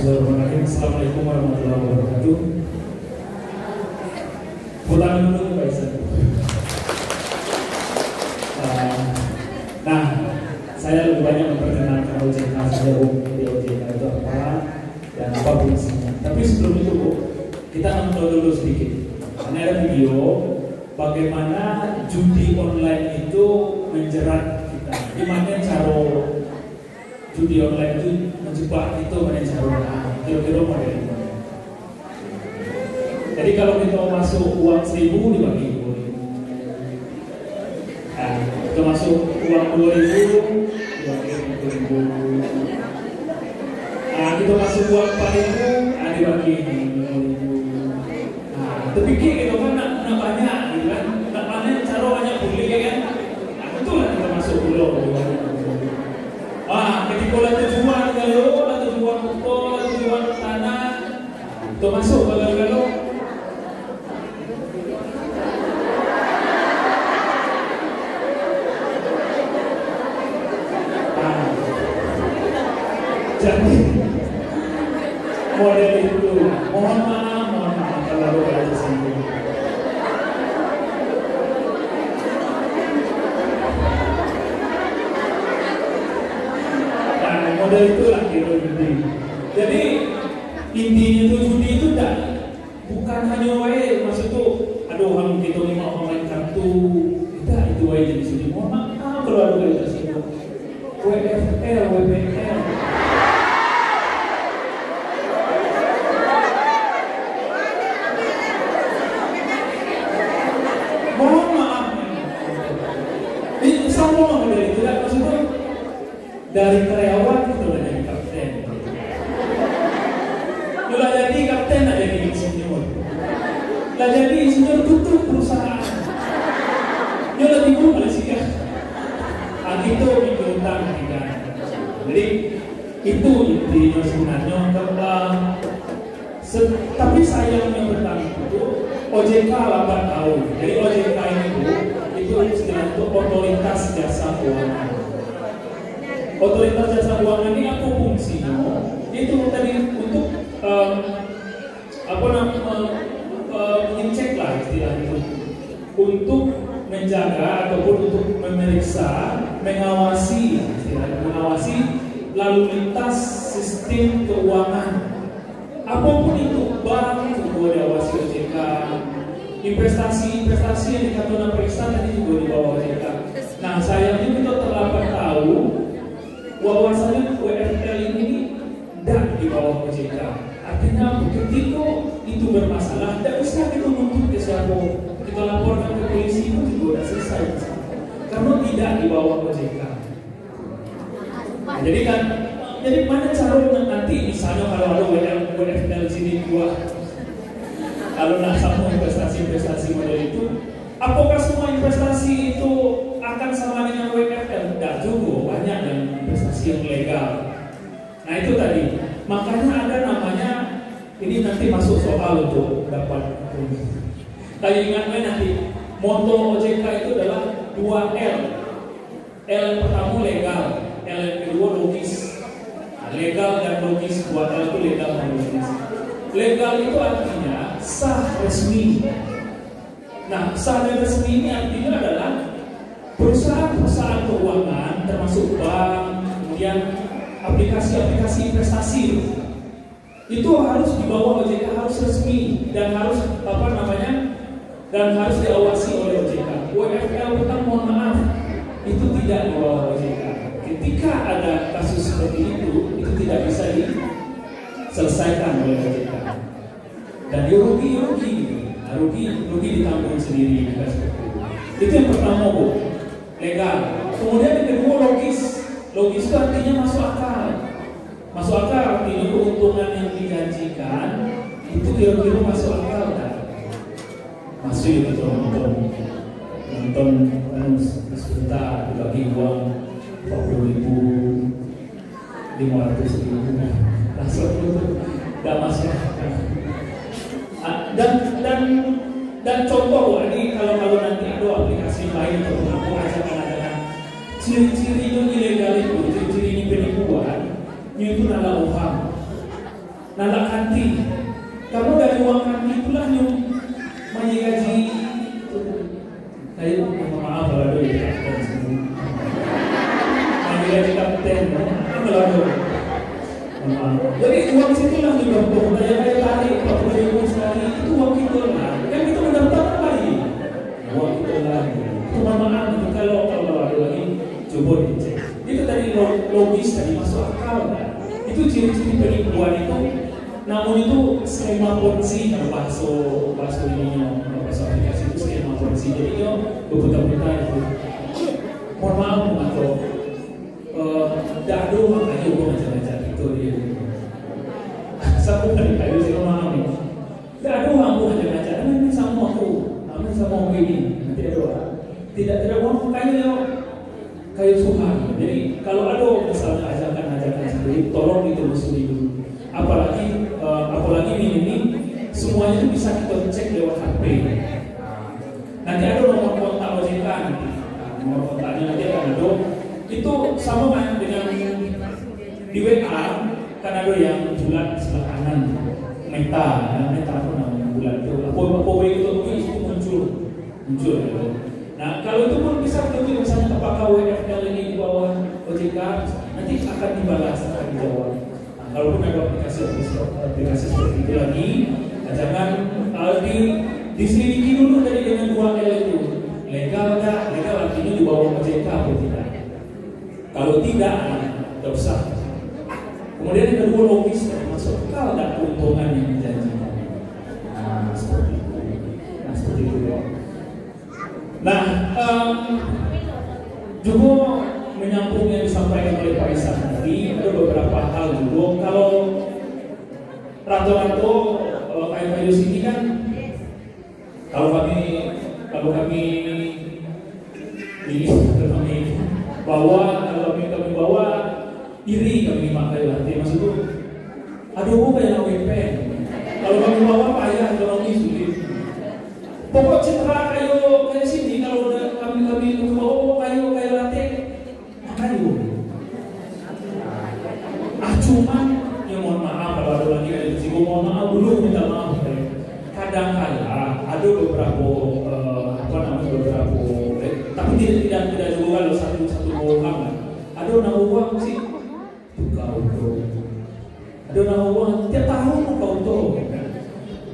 Bismillahirrahmanirrahim. Assalamualaikum warahmatullahi wabarakatuh. Pulang dulu Pak Isan. Nah, saya lebih banyak memperkenalkan OJK saja, Bu. Jadi OJK itu apa dan apa fungsinya. Tapi sebelum itu, Bu, kita nonton dulu sedikit. Ini ada video bagaimana judi online itu menjerat kita. Di mana cara judi online itu menjebak itu mana cara kira-kira model ini. Jadi kalau kita masuk uang 1.000 dibagi 2.000. Nah, kita masuk uang 2.000 dibagi 2.000. Nah, kita masuk uang 4.000 dibagi 2.000. Nah, terpikir kita kan nak banyak gitu kan. Nak banyak cara banyak boleh kan. Nah, itulah kita masuk pulau. Ketika lah tujuan galau, lah tujuan pukul, lah tujuan tanah, itu masuk galau-galau. Jadi model itu, mohon maaf kalau ada tersinggung. Model itu lah judi. Jadi intinya tuh judi itu bukan hanya wae maksud tuh aduh kamu kita ni mau main kartu kita itu wae jadi judi. Mohon maaf kalau ada yang tersinggung. WFL, WPL. Mohon maaf. Ini sama model itu lah maksudnya dari karyawan itu udah jadi kapten. Udah jadi kapten ada jadi insinyur. Udah jadi insinyur tutup perusahaan. Dia lebih buruk Malaysia. Itu mikir utang kan. Jadi itu intinya sebenarnya tapi sayangnya tentang itu OJK lambat tahu. Jadi OJK ini itu istilahnya itu otoritas jasa keuangan. Otoritas jasa keuangan ini apa fungsinya? Itu tadi untuk mencek lah istilahnya untuk menjaga ataupun untuk memeriksa, mengawasi lalu lintas sistem keuangan. Apapun itu, bank juga diawasi OJK, investasi yang dikatakan periksa tadi juga di bawah OJK. Nah, sayangnya kita terlambat tahu bahwasanya WFL ini tidak di bawah OJK. Artinya ketika itu bermasalah, tidak bisa kita menuntut ke siapa. Kita laporkan ke polisi itu juga sudah selesai, karena tidak di bawah OJK. Nah, jadi mana cara nanti misalnya kalau ada WFL sini dua, kalau nak sama investasi model itu, apakah semua investasi itu akan sama dengan WFL? Tidak juga, banyak yang investasi yang legal. Nah itu tadi, makanya ada namanya, ini nanti masuk soal untuk dapat. Tapi ingatlah nanti, moto OJK itu adalah 2L. L yang pertama legal, L yang kedua logis. Nah, legal dan logis, 2L itu legal dan logis. Legal itu artinya sah resmi. Nah, sah dan resmi ini artinya adalah perusahaan-perusahaan keuangan termasuk bank, kemudian aplikasi-aplikasi investasi itu harus di bawah OJK, harus resmi dan harus dan harus diawasi oleh OJK. WFL kita mohon maaf itu tidak di bawah OJK. Ketika ada kasus seperti itu tidak bisa diselesaikan oleh OJK. Dan dia rugi ditanggung sendiri. Itu yang pertama, Bu, legal. Kemudian yang kedua logis itu artinya masuk akal. Masuk akal artinya keuntungan yang dijanjikan itu kira-kira masuk akal kan? Masuk itu nonton sebentar dibagi uang 40.000, 500.000, langsung itu tidak masuk akal. Dan contoh ini kalau nanti ada aplikasi lain atau apa ajakan adalah ciri-cirinya ilegal itu, ciri-ciri penipuan itu adalah uham. nalak kanti. Kamu dari uang kanti itulah yang mengaji. Saya maaf kalau ada yang kapten semua. Mengaji kapten, kalau ada. Jadi uang situ lah juga kayak tarik 40.000 sekali itu uang kita lah. Kan kita mendaftar lagi. Uang kita lagi. Itu maaf kalau ada lagi coba dicek. Itu tadi logis tadi masuk akal kan. Itu ciri-ciri penipuan itu. Namun itu skema ponzi kalau bahasa ini bahasa aplikasi itu skema ponzi. Jadi itu berputar-putar itu. Mohon maaf atau tidak ada orang ayo gue macam-macam itu dia. Satu kali kayu saya memahami. Tidak ada orang gue macam-macam. Ini sama aku, ini sama aku ini. Nanti ada orang. Tidak ada orang kayu Tuhan. Jadi kalau ada misalnya ajakan sendiri, tolong ditelusuri dulu. Apalagi ini semuanya itu bisa kita cek lewat HP. Nanti ada nomor kontak OJK nanti. Nomor kontaknya nanti akan ada. Itu sama kan dengan di WA kan ada yang bulat sebelah kanan meta apa namanya bulat itu apa itu muncul gitu. Nah kalau itu pun bisa kita misalnya apakah WFL ini di bawah OJK nanti akan dibalas akan dijawab. Nah, kalaupun ada aplikasi seperti itu lagi jangan diselidiki dulu dari dengan 2L itu legal artinya di bawah OJK atau tidak. Kalau tidak, tidak usah. Kemudian yang kedua logis, masuk akal dan keuntungan yang dijanjikan. Seperti itu. Nah, juga menyambung yang disampaikan oleh Pak Isan tadi, ada beberapa hal juga. Kalau rata-rata kayu sini kan, kalau kami bawa iri kami pakai lantai maksud itu aduh kayak pen kalau kami bawa payah ekonomi sulit pokok citra kayak sini kalau kami bawa kayak lantai kayu cuman yang mohon maaf kalau ada lagi kayak sini mohon maaf dulu minta maaf kadang-kadang ada beberapa tapi tidak juga kalau satu bohong ada nama uang sih kau tuh ada nama uang tiap tahun kau tuh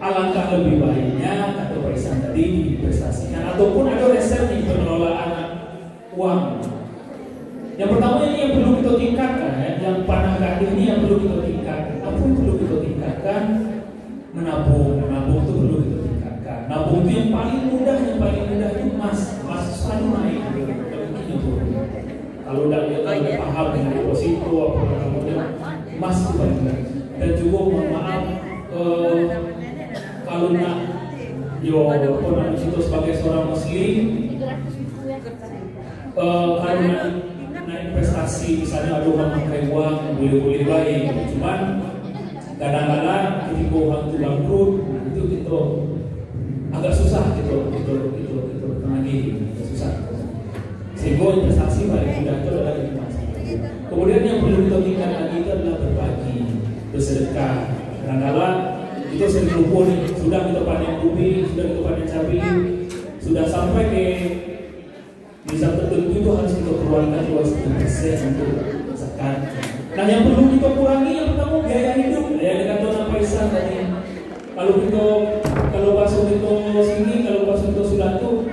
alangkah lebih baiknya atau perisan tadi diinvestasikan ataupun ada reserve di pengelolaan uang. Yang pertama ini yang perlu kita tingkatkan yang panah kaki ini yang perlu kita tingkatkan. Apa yang perlu kita tingkatkan? Menabung itu perlu kita tingkatkan. Nabung itu yang paling mudah itu emas selalu naik. Kalau udah paham dengan deposito apa namanya emas itu paling baik. Dan juga mohon maaf kalau nak itu sebagai seorang muslim kalau nak investasi misalnya ada orang pakai uang boleh baik, cuman kadang-kadang ketika orang itu bangkrut itu kita agak susah gitu susah. Sehingga investasi paling mudah itu adalah investasi. Kemudian yang perlu kita tingkatkan lagi itu adalah berbagi, bersedekah. Kadang-kadang kita sering lupa nih, sudah kita panen ubi, sudah kita panen cabai, sudah sampai ke bisa tertentu itu harus kita keluarkan 2,5% untuk zakat. Nah yang perlu kita kurangi yang pertama biaya hidup. Ya dengan Dona Paisan tadi. Kalau bakso itu sini, kalau bakso itu sudah tuh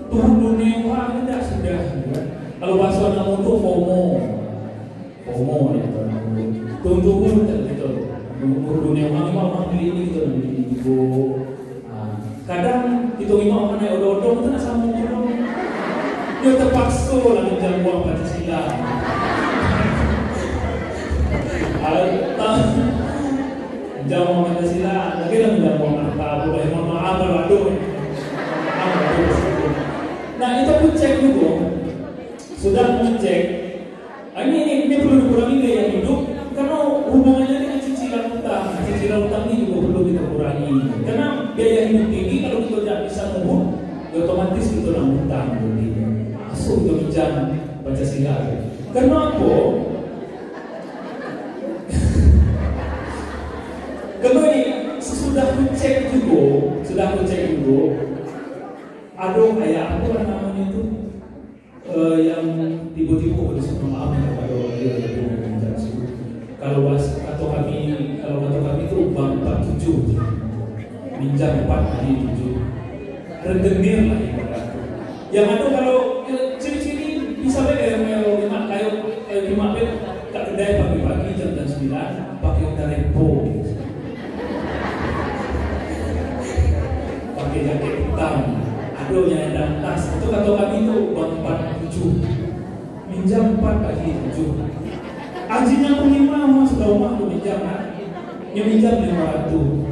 turun dunia wah tidak sudah. Kalau bakso anak muda FOMO ya turun gitu. Dunia orang beli ini gitu ibu. Kadang itu orang naik odong-odong itu nak sambung odong. Dia terpaksa lah menjadi uang Pancasila. Jauh Pancasila, lagi dah menjadi uang apa? Boleh mohon maaf kalau aduh. Nah itu pun cek dulu. Sudah pun cek. Ini perlu dikurangi gaya hidup karena hubungannya dengan cicilan utang. Cicilan utang ini juga perlu kita kurangi. Karena biaya hidup tinggi kalau kita tidak bisa nabung, otomatis kita nak utang. Masuk ke pinjam Pancasila. Kenapa? cek juga, sudah aku cek juga. Aduh kayak apa namanya itu yang tiba-tiba udah semua maaf ya kalau kata kami itu bank 47 minjam 4 hari 7 rentenir lah yang ada kalau ciri-ciri bisa kayak lima tak kedai pagi-pagi jam 9 pakai udah repo pakai jaket hitam adonya dan tas itu kata kami itu bank 47 minjam 4 pagi 7 anjingnya aku 5 sudah rumah aku minjam kan yang minjam 500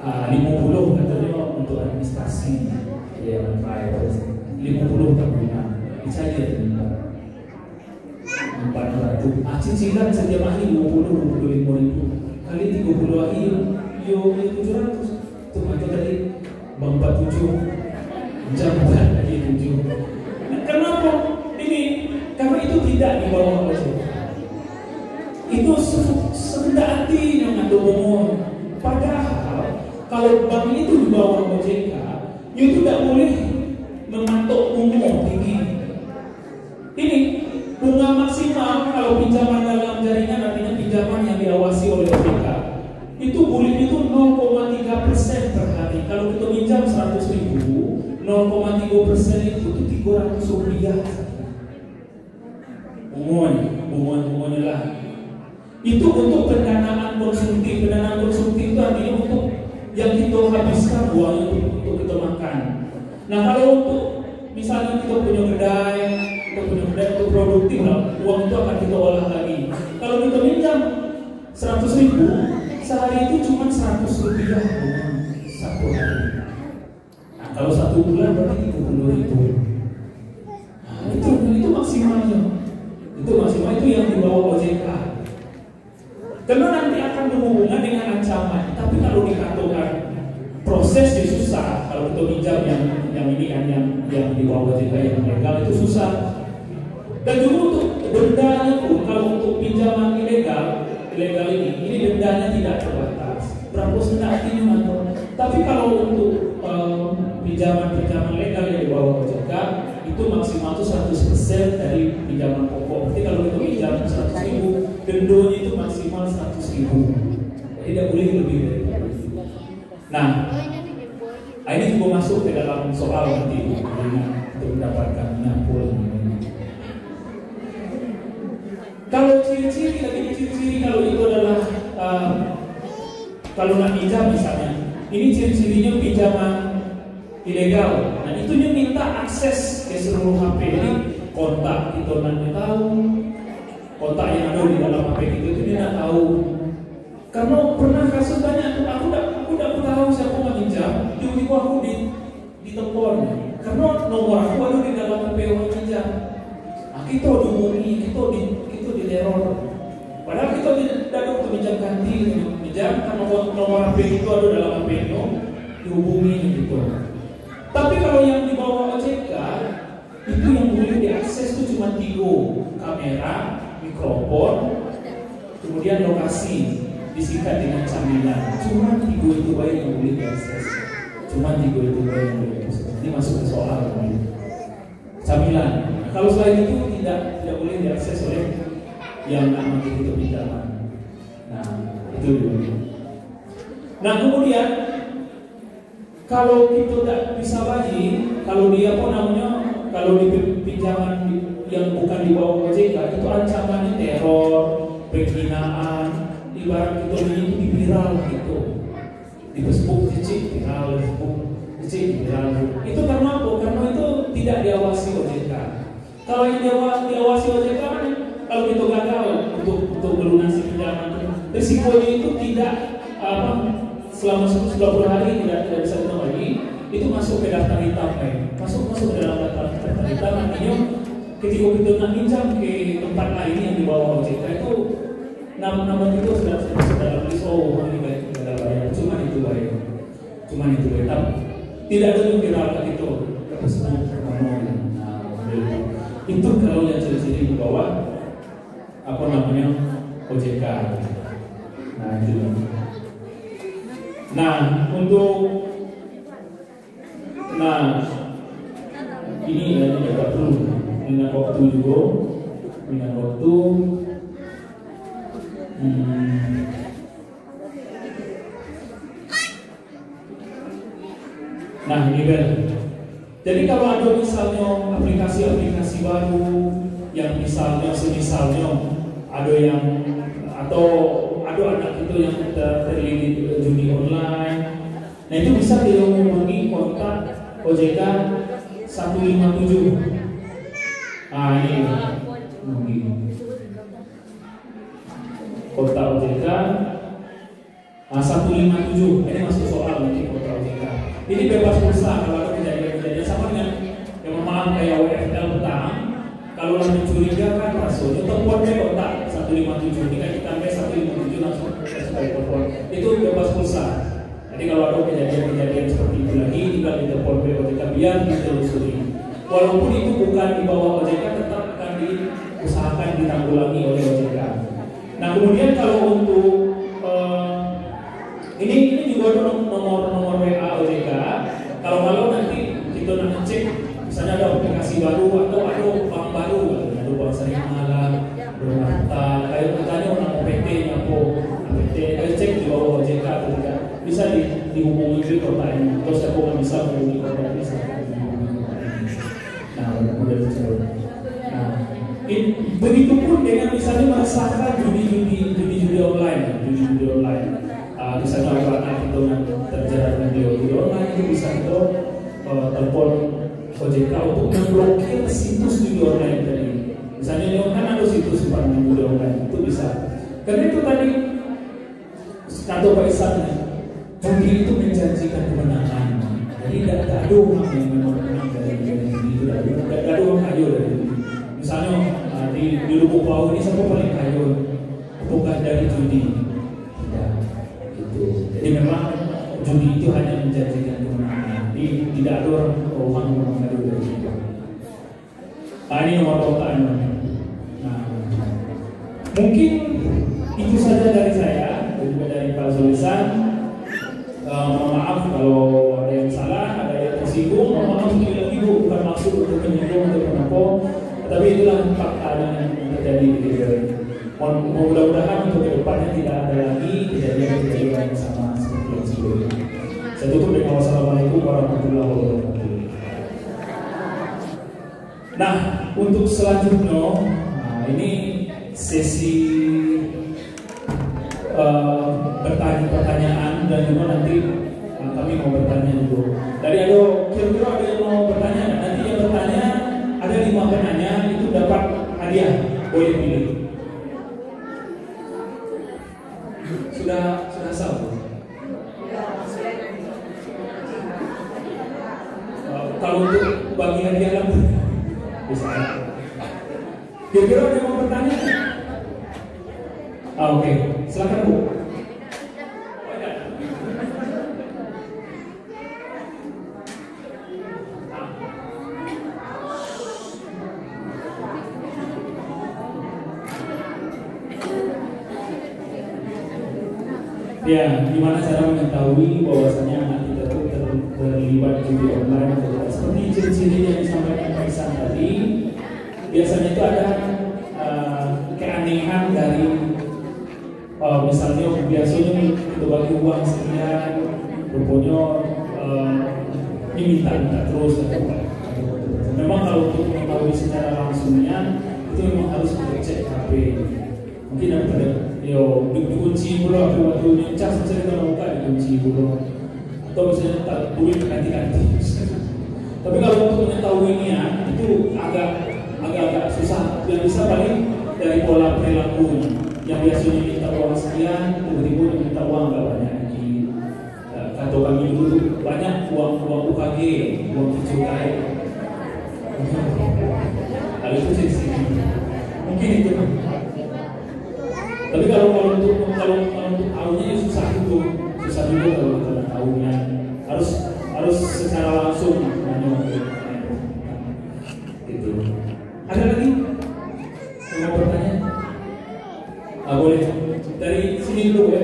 50 katanya untuk administrasi ya private 50 tak guna bisa dia 400 cicilan setiap hari 25 ribu kali 30 hari yo 700 itu macam tadi bank 47 jam lagi 7 kenapa ini karena itu tidak di bawah ojek itu serendah hati yang ada umum padahal kalau bank itu di bawah OJK itu tidak boleh mematok umum tinggi ini bunga maksimal kalau pinjaman dalam jaringan artinya pinjaman yang diawasi oleh OJK itu boleh itu 0,3% per hari kalau kita pinjam 100.000 0,3% itu 300 rupiah umumnya lah itu untuk pendanaan konsumtif itu artinya untuk yang kita habiskan uang untuk kita makan. Nah kalau untuk misalnya kita punya kedai untuk produktif lah, uang itu akan kita olah lagi. Kalau kita minjam 100.000 sehari itu cuma 100 rupiah satu hari. Nah kalau 1 bulan berarti 30.000. Nah, itu maksimalnya. Itu yang di bawah OJK. Karena nanti akan berhubungan dengan ancaman. Tapi kalau dikatakan prosesnya susah, kalau kita pinjam yang ini kan yang di bawah OJK yang legal itu susah. Dan juga untuk dendanya pun kalau untuk pinjaman ilegal ini dendanya tidak terbatas. Berapa artinya atau? Tapi kalau untuk pinjaman legal yang di bawah OJK itu maksimal itu 100% dari pinjaman pokok. Jadi kalau kita pinjam 100.000 dendanya itu maksimal 100.000. Jadi tidak boleh lebih dari itu. Nah, ini juga masuk ke dalam soal nanti untuk mendapatkan nyampul. Kalau ciri-ciri kalau itu adalah kalau nak pinjam misalnya, ini ciri-cirinya pinjaman ilegal. Nah, itu dia minta akses ke seluruh HP. Jadi kontak kita nanti tahu. Kontak yang ada di dalam HP itu dia tidak tahu. Karena pernah kasus banyak aku tidak tahu siapa meminjam, tiba-tiba aku ditelepon. Karena nomor aku ada di dalam HP orang pinjam. Nah, kita dihubungi, kita diteror. Padahal kita tidak ada untuk pinjam ganti, pinjam karena nomor HP itu ada dalam HP itu dihubungi gitu. Tapi kalau yang di bawah OJK itu yang boleh diakses itu cuma 3 kamera, mikrofon, kemudian lokasi disingkat dengan camilan. Cuma 3 itu baik yang boleh diakses. Ini masuk ke soal camilan. Kalau selain itu tidak boleh diakses oleh yang namanya itu pinjaman. Nah itu dulu. Nah kemudian kalau kita tidak bisa bagi, kalau dia kalau di pinjaman yang bukan di bawah OJK itu ancamannya teror, penghinaan, ibarat kita ini di viral gitu, di Facebook viral. Itu karena apa? Karena itu tidak diawasi OJK. Kalau yang diawasi OJK kan, kalau kita gagal untuk melunasi pinjaman, risikonya itu tidak selama 90 hari tidak bisa kita bagi, itu masuk ke daftar hitam, masuk ke dalam daftar hitam. Artinya ketika kita nak pinjam ke tempat lain yang di bawah OJK itu nama itu sudah tulis ini baik tidak bayar, cuma itu baik. Tidak ada yang viral itu tersebut. Itu kalau yang ciri-ciri di bawah OJK. Nah itu. Nah, ini agak perlu dengan waktu juga, dengan waktu. Nah, ini kan. Jadi kalau ada misalnya aplikasi-aplikasi baru yang misalnya ada yang atau ada anak itu yang terlilit judi online, nah itu bisa dihubungi kontak OJK 157. Nah ini kontak OJK 157. Ini masuk soal nanti kontak OJK. Ini bebas pulsa kalau ada kejadian-kejadian sama dengan yang maaf kayak WFL petang. Kalau yang mencurigakan masuk, telepon ke kontak 157. Jika kita sampai 157 langsung sekali telepon. Itu bebas pulsa. Jadi kalau ada kejadian-kejadian seperti itu lagi, tinggal ditelepon ke OJK biar ditelusuri. Walaupun itu bukan di bawah OJK, tetap akan diusahakan ditanggulangi oleh OJK. Nah kemudian kalau untuk ini juga nomor WA OJK. Kalau nanti kita nak cek, misalnya ada aplikasi baru atau ada bank baru, ada bank sering malam, bermata, kayak bertanya orang PT apa, PT, kayak cek di bawah OJK atau tidak, bisa dihubungi ke kota ini. Terus aku nggak bisa menghubungi kota ini, nah kemudian tersebut. Nah, begitupun dengan misalnya merasakan judi online, misalnya anak itu terjerat dengan judi online, itu bisa itu telepon OJK untuk memblokir situs judi online tadi. Misalnya kan ada situs simpanan judi online, itu bisa. Karena itu tadi kata Pak Isan, judi itu menjanjikan kemenangan. Jadi tidak ada orang yang memang menang dari judi itu, tidak ada orang kaya dari judi. Misalnya di Lubuk Bau ini siapa paling kaya? Bukan dari judi. Jadi memang judi itu hanya menjanjikan kemenangan. Tidak ada orang yang mengadu dari itu. Ini nomor kontaknya. Nah, mungkin itu saja dari saya dan juga dari Pak Zulisan. Mohon maaf kalau ada yang salah, ada yang tersinggung. Mohon maaf sekali Bu, bukan maksud untuk menyinggung atau kenapa, tapi itulah fakta yang terjadi di Galeri. Mudah-mudahan untuk kedepannya tidak ada lagi kejadian-kejadian yang sama seperti yang sebelumnya. Saya tutup dengan wassalamualaikum warahmatullahi wabarakatuh. Nah, untuk selanjutnya, ini sesi pertanyaan dan juga nanti kami mau bertanya juga. Tadi ada kira-kira ada yang mau bertanya, nanti yang bertanya ada 5 penanya itu dapat hadiah, boleh pilih. Sudah sah. Kalau untuk bagi hadiah lah bisa. Kira-kira ada yang mau bertanya? Oke. Silakan Bu. Ya, gimana cara mengetahui bahwasanya anak kita itu terlibat judi online atau tidak? Seperti ciri-ciri yang disampaikan Pak Isan tadi, biasanya itu ada keanehan dari misalnya biasanya kita bagi uang sekian, rupanya diminta terus. Memang kalau untuk mengetahui secara langsungnya itu memang harus dicek HP. Mungkin ada dikunci dulu, aku waktu nyecas misalnya kalau buka dikunci dulu, atau misalnya tak duit ganti-ganti. Tapi kalau untuk mengetahuinya itu agak susah. Yang bisa paling dari pola perilaku yang biasanya minta uang sekian, tiba-tiba minta uang nggak banyak lagi. Kata kami dulu banyak uang UKG, uang cukai. Hal itu sih mungkin itu. Tapi kalau untuk tahunya ya susah juga kalau kita tahunya harus secara langsung gitu. Ada lagi yang mau bertanya? Boleh dari sini dulu ya.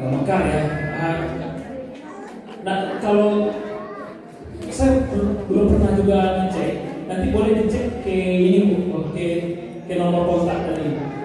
Mekar ya. Nah, kalau saya belum pernah juga ngecek, nanti boleh dicek ke ini Bu, ke nomor kontak tadi.